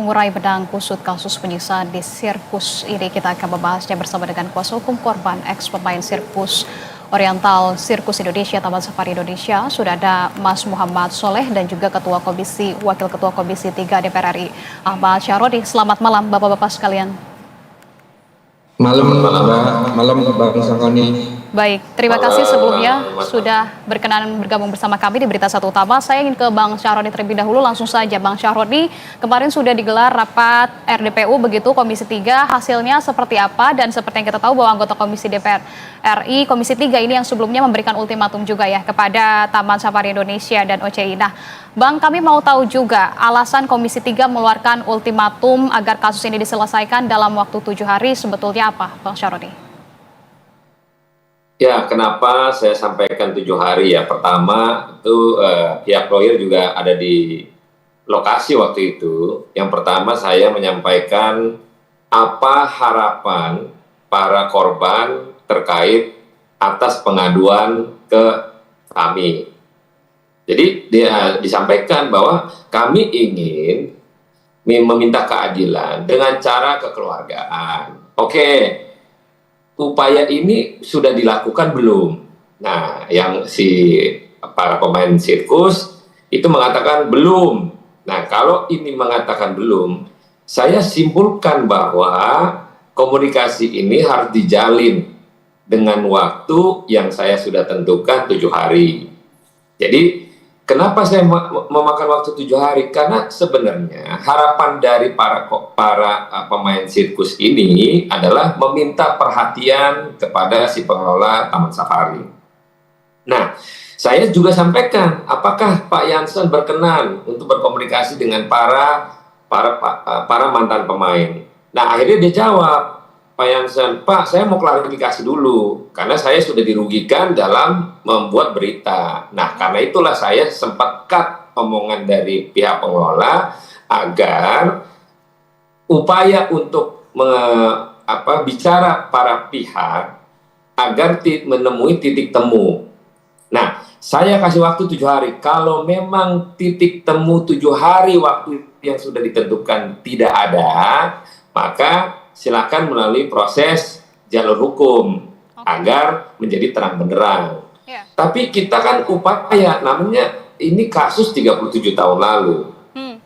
Mengurai benang kusut kasus penyiksaan di sirkus ini, kita akan membahasnya bersama dengan kuasa hukum korban ex pemain sirkus Oriental Sirkus Indonesia Taman Safari Indonesia. Sudah ada Mas Muhammad Soleh dan juga Wakil Ketua Komisi 3 DPR RI Ahmad Syarodi. Selamat malam Bapak-Bapak sekalian. Malam Bang Sakoni. Baik, terima kasih sebelumnya sudah berkenan bergabung bersama kami di Berita Satu Utama. Saya ingin ke Bang Syarodi terlebih dahulu. Langsung saja Bang Syarodi, kemarin sudah digelar rapat RDPU begitu Komisi 3, hasilnya seperti apa? Dan seperti yang kita tahu bahwa anggota Komisi DPR RI Komisi 3 ini yang sebelumnya memberikan ultimatum juga ya kepada Taman Safari Indonesia dan OCI. Nah, Bang, kami mau tahu juga alasan Komisi 3 mengeluarkan ultimatum agar kasus ini diselesaikan dalam waktu 7 hari sebetulnya apa, Bang Syarodi? Ya, kenapa saya sampaikan 7 hari ya? Pertama, itu pihak lawyer juga ada di lokasi waktu itu. Yang pertama, saya menyampaikan apa harapan para korban terkait atas pengaduan ke kami. Jadi, disampaikan bahwa kami ingin meminta keadilan dengan cara kekeluargaan. Oke. Upaya ini sudah dilakukan belum? Nah, yang para pemain sirkus itu mengatakan belum. Nah, kalau ini mengatakan belum, saya simpulkan bahwa komunikasi ini harus dijalin dengan waktu yang saya sudah tentukan 7 hari. Jadi, kenapa saya memakan waktu 7 hari? Karena sebenarnya harapan dari para pemain sirkus ini adalah meminta perhatian kepada si pengelola Taman Safari. Nah, saya juga sampaikan, apakah Pak Jansen berkenan untuk berkomunikasi dengan para mantan pemain? Nah, akhirnya dia jawab, Pak Jansen, Pak, saya mau klarifikasi dulu, karena saya sudah dirugikan dalam membuat berita. Nah, karena itulah saya sempat cut omongan dari pihak pengelola agar upaya untuk bicara para pihak agar menemui titik temu. Nah, saya kasih waktu 7 hari. Kalau memang titik temu 7 hari waktu yang sudah ditentukan tidak ada, maka silakan melalui proses jalur hukum agar menjadi terang benderang. Tapi kita kan upaya, namanya ini kasus 37 tahun lalu.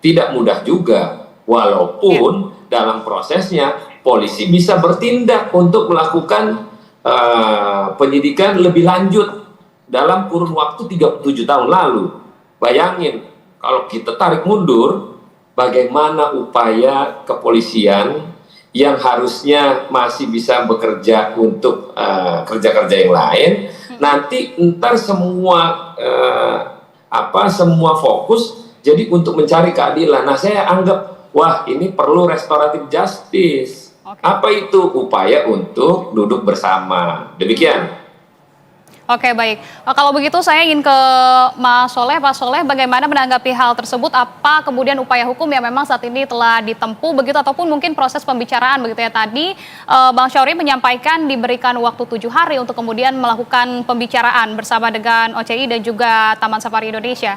Tidak mudah juga, walaupun dalam prosesnya polisi bisa bertindak untuk melakukan penyidikan lebih lanjut dalam kurun waktu 37 tahun lalu. Bayangin, kalau kita tarik mundur, bagaimana upaya kepolisian yang harusnya masih bisa bekerja untuk kerja-kerja yang lain, nanti ntar semua fokus jadi untuk mencari keadilan. Nah, saya anggap, wah, ini perlu restoratif justice. Apa itu? Upaya untuk duduk bersama. Demikian. Oke, baik. Kalau begitu saya ingin ke Mas Soleh. Pak Soleh, bagaimana menanggapi hal tersebut? Apa kemudian upaya hukum yang memang saat ini telah ditempuh begitu, ataupun mungkin proses pembicaraan begitu ya? Tadi Bang Syarodi menyampaikan diberikan waktu 7 hari untuk kemudian melakukan pembicaraan bersama dengan OCI dan juga Taman Safari Indonesia.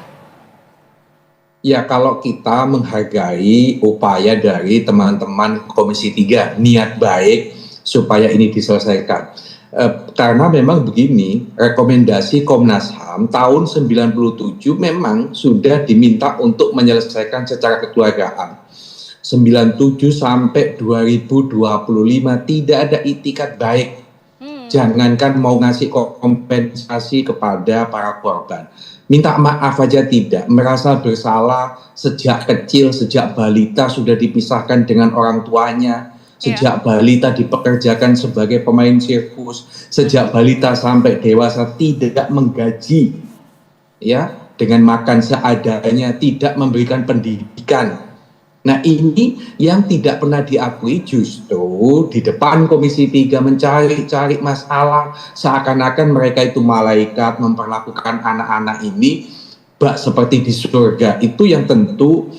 Ya, kalau kita menghargai upaya dari teman-teman Komisi 3, niat baik supaya ini diselesaikan. Karena memang begini, rekomendasi Komnas HAM tahun 97 memang sudah diminta untuk menyelesaikan secara kekeluargaan. 97 sampai 2025 tidak ada itikat baik. Jangankan mau ngasih kompensasi kepada para korban, minta maaf aja tidak, merasa bersalah sejak kecil, sejak balita sudah dipisahkan dengan orang tuanya. Sejak balita dipekerjakan sebagai pemain sirkus, sejak balita sampai dewasa tidak menggaji, ya, dengan makan seadanya, tidak memberikan pendidikan. Nah, ini yang tidak pernah diakui, justru di depan Komisi 3 mencari-cari masalah, seakan-akan mereka itu malaikat memperlakukan anak-anak ini bak seperti di surga. Itu yang tentu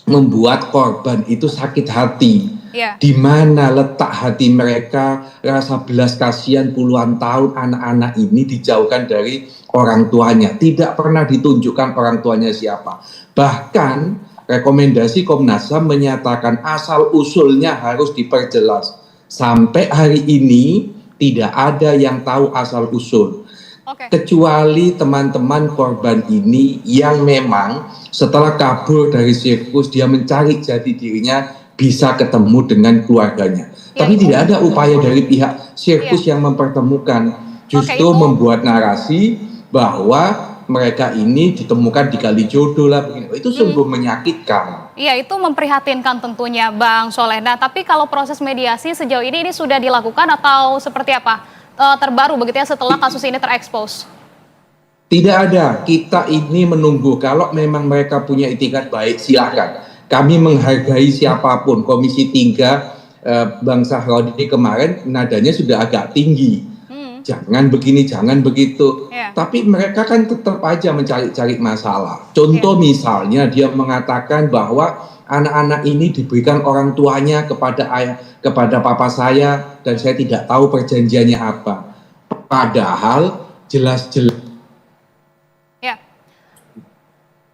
membuat korban itu sakit hati. Di mana letak hati mereka, rasa belas kasihan puluhan tahun anak-anak ini dijauhkan dari orang tuanya. Tidak pernah ditunjukkan orang tuanya siapa. Bahkan rekomendasi Komnas HAM menyatakan asal-usulnya harus diperjelas. Sampai hari ini tidak ada yang tahu asal-usul. Kecuali teman-teman korban ini yang memang setelah kabur dari sirkus dia mencari jati dirinya bisa ketemu dengan keluarganya. Tapi tidak ada upaya dari pihak sirkus yang mempertemukan. Justru membuat narasi bahwa mereka ini ditemukan di Kalijodo lah. Itu sungguh menyakitkan. Iya, itu memprihatinkan tentunya Bang Soleh. Nah, tapi kalau proses mediasi sejauh ini sudah dilakukan atau seperti apa? Terbaru begitu ya setelah kasus ini terekspos? Tidak ada, kita ini menunggu. Kalau memang mereka punya itikat baik, silakan. Kami menghargai siapapun. Komisi 3 Bang Sahroni kemarin nadanya sudah agak tinggi. Jangan begini, jangan begitu. Tapi mereka kan tetap aja mencari-cari masalah. Contoh misalnya dia mengatakan bahwa anak-anak ini diberikan orang tuanya kepada papa saya dan saya tidak tahu perjanjiannya apa. Padahal jelas-jelas.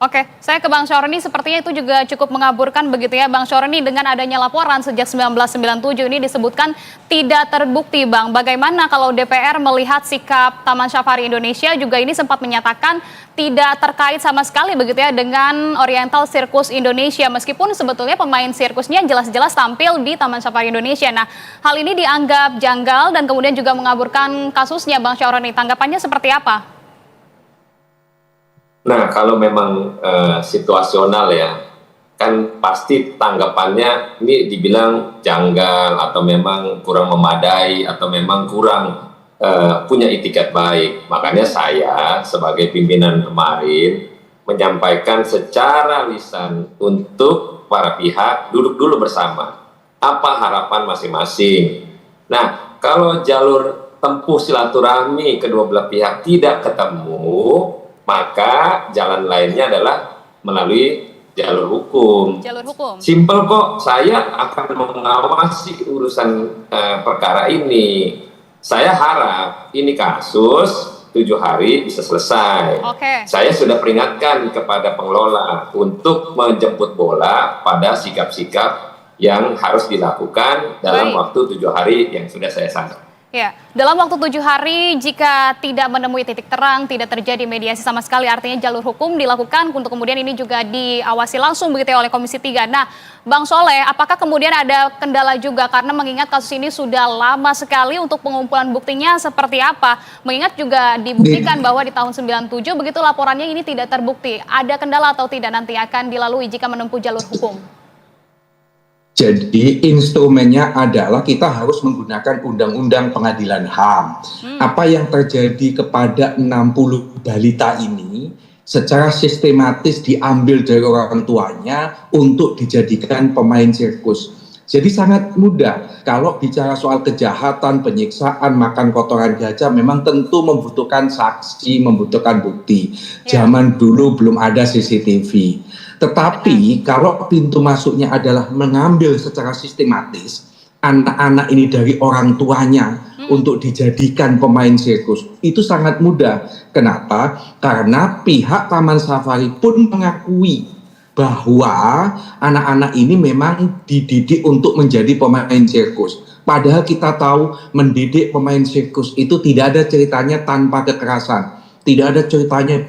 Oke, saya ke Bang Syaroni, sepertinya itu juga cukup mengaburkan begitu ya Bang Syaroni, dengan adanya laporan sejak 1997 ini disebutkan tidak terbukti Bang. Bagaimana kalau DPR melihat sikap Taman Safari Indonesia juga ini sempat menyatakan tidak terkait sama sekali begitu ya dengan Oriental Circus Indonesia, meskipun sebetulnya pemain sirkusnya jelas-jelas tampil di Taman Safari Indonesia. Nah, hal ini dianggap janggal dan kemudian juga mengaburkan kasusnya Bang Syaroni. Tanggapannya seperti apa? Nah, kalau memang situasional ya, kan pasti tanggapannya ini dibilang janggal atau memang kurang memadai atau memang kurang punya itikat baik. Makanya saya sebagai pimpinan kemarin menyampaikan secara lisan untuk para pihak duduk dulu bersama. Apa harapan masing-masing? Nah, kalau jalur tempuh silaturahmi kedua belah pihak tidak ketemu, maka jalan lainnya adalah melalui jalur hukum. Jalur hukum. Simpel kok, saya akan mengawasi urusan perkara ini. Saya harap ini kasus 7 hari bisa selesai. Saya sudah peringatkan kepada pengelola untuk menjemput bola pada sikap-sikap yang harus dilakukan dalam waktu 7 hari yang sudah saya sampaikan. Ya, dalam waktu 7 hari jika tidak menemui titik terang, tidak terjadi mediasi sama sekali, artinya jalur hukum dilakukan untuk kemudian ini juga diawasi langsung begitu ya oleh Komisi 3. Nah, Bang Soleh, apakah kemudian ada kendala juga karena mengingat kasus ini sudah lama sekali untuk pengumpulan buktinya seperti apa? Mengingat juga dibuktikan bahwa di tahun 97 begitu laporannya ini tidak terbukti. Ada kendala atau tidak nanti akan dilalui jika menempuh jalur hukum? Jadi instrumennya adalah kita harus menggunakan Undang-Undang Pengadilan HAM. Apa yang terjadi kepada 60 balita ini secara sistematis diambil dari orang tuanya untuk dijadikan pemain sirkus. Jadi sangat mudah. Kalau bicara soal kejahatan, penyiksaan, makan kotoran gajah memang tentu membutuhkan saksi, membutuhkan bukti. Zaman dulu belum ada CCTV. Tetapi kalau pintu masuknya adalah mengambil secara sistematis anak-anak ini dari orang tuanya untuk dijadikan pemain sirkus, itu sangat mudah. Kenapa? Karena pihak Taman Safari pun mengakui bahwa anak-anak ini memang dididik untuk menjadi pemain sirkus. Padahal kita tahu mendidik pemain sirkus itu tidak ada ceritanya tanpa kekerasan. Tidak ada ceritanya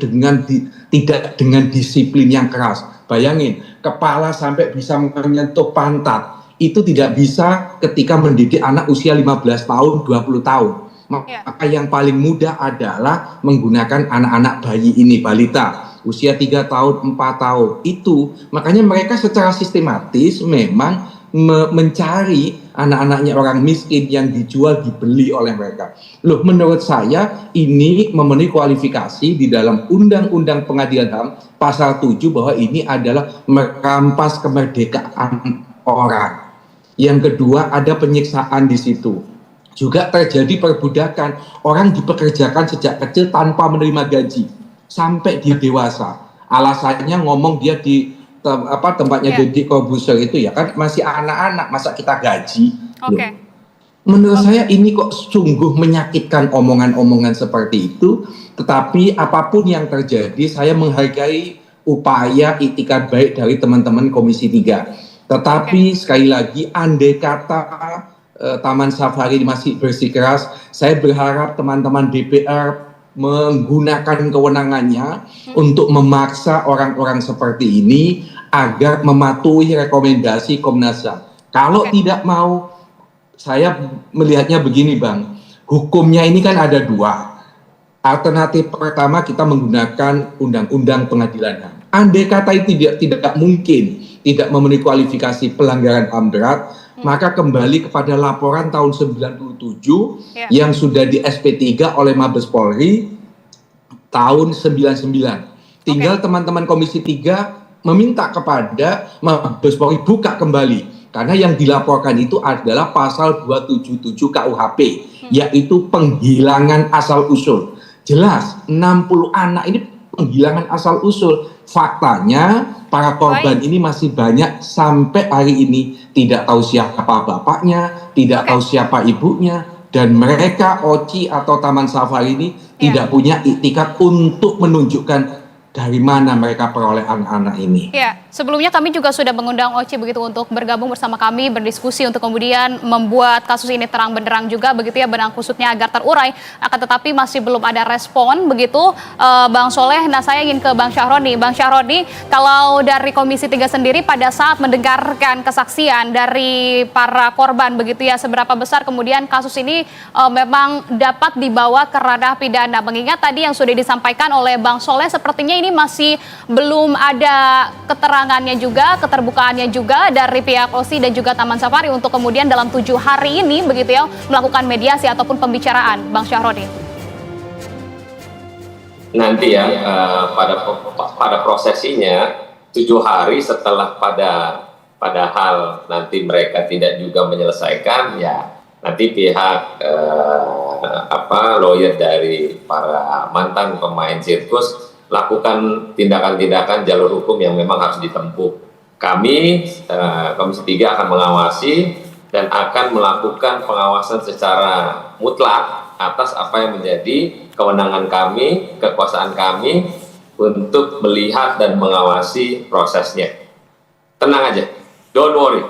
tidak dengan disiplin yang keras. Bayangin, kepala sampai bisa menyentuh pantat. Itu tidak bisa ketika mendidik anak usia 15 tahun, 20 tahun. Maka yang paling mudah adalah menggunakan anak-anak bayi ini, balita. Usia 3 tahun, 4 tahun. Itu, makanya mereka secara sistematis memang mencari anak-anaknya orang miskin yang dijual, dibeli oleh mereka. Loh, menurut saya ini memenuhi kualifikasi di dalam Undang-Undang Pengadilan HAM pasal 7 bahwa ini adalah merampas kemerdekaan orang. Yang kedua, ada penyiksaan di situ. Juga terjadi perbudakan, orang dipekerjakan sejak kecil tanpa menerima gaji sampai dia dewasa. Alasannya ngomong dia di tempatnya Deddy Corbuzier itu ya kan masih anak-anak, masa kita gaji. Menurut saya ini kok sungguh menyakitkan omongan-omongan seperti itu. Tetapi apapun yang terjadi, saya menghargai upaya itikat baik dari teman-teman Komisi 3. Tetapi sekali lagi, andai kata Taman Safari masih bersikeras, saya berharap teman-teman DPR menggunakan kewenangannya untuk memaksa orang-orang seperti ini agar mematuhi rekomendasi Komnas HAM. Kalau tidak mau, saya melihatnya begini Bang, hukumnya ini kan ada dua. Alternatif pertama kita menggunakan Undang-Undang Pengadilan HAM. Andai kata itu tidak mungkin, tidak memenuhi kualifikasi pelanggaran HAM berat, maka kembali kepada laporan tahun 97 yang sudah di SP3 oleh Mabes Polri tahun 99. Tinggal teman-teman Komisi 3 meminta kepada Mabes Polri buka kembali. Karena yang dilaporkan itu adalah pasal 277 KUHP, yaitu penghilangan asal-usul. Jelas, 60 anak ini penghilangan asal-usul. Faktanya, para korban ini masih banyak sampai hari ini tidak tahu siapa bapaknya, tidak tahu siapa ibunya, dan mereka OCI atau Taman Safari ini tidak punya iktikat untuk menunjukkan dari mana mereka peroleh anak-anak ini. Ya, sebelumnya kami juga sudah mengundang OCI begitu untuk bergabung bersama kami, berdiskusi untuk kemudian membuat kasus ini terang benderang juga begitu ya, benang kusutnya agar terurai. Akan tetapi masih belum ada respon begitu, Bang Soleh. Nah, saya ingin ke Bang Syahroni. Bang Syahroni, kalau dari Komisi 3 sendiri pada saat mendengarkan kesaksian dari para korban begitu ya, seberapa besar kemudian kasus ini memang dapat dibawa ke ranah pidana? Mengingat tadi yang sudah disampaikan oleh Bang Soleh, sepertinya ini masih belum ada keterangannya juga, keterbukaannya juga dari pihak OSI dan juga Taman Safari untuk kemudian dalam 7 hari ini begitu ya melakukan mediasi ataupun pembicaraan, Bang Syahroni. Nanti ya pada prosesinya 7 hari setelah padahal nanti mereka tidak juga menyelesaikan, ya nanti pihak lawyer dari para mantan pemain sirkus lakukan tindakan-tindakan jalur hukum yang memang harus ditempuh. Kami, Komisi 3 akan mengawasi dan akan melakukan pengawasan secara mutlak atas apa yang menjadi kewenangan kami, kekuasaan kami untuk melihat dan mengawasi prosesnya. Tenang aja, don't worry.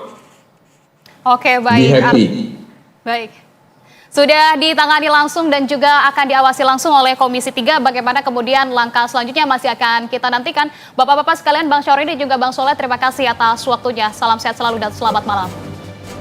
Oke, baik. Be happy. Baik. Sudah ditangani langsung dan juga akan diawasi langsung oleh Komisi 3. Bagaimana kemudian langkah selanjutnya masih akan kita nantikan. Bapak-bapak sekalian, Bang Syahroni dan juga Bang Soleh, terima kasih atas waktunya. Salam sehat selalu dan selamat malam.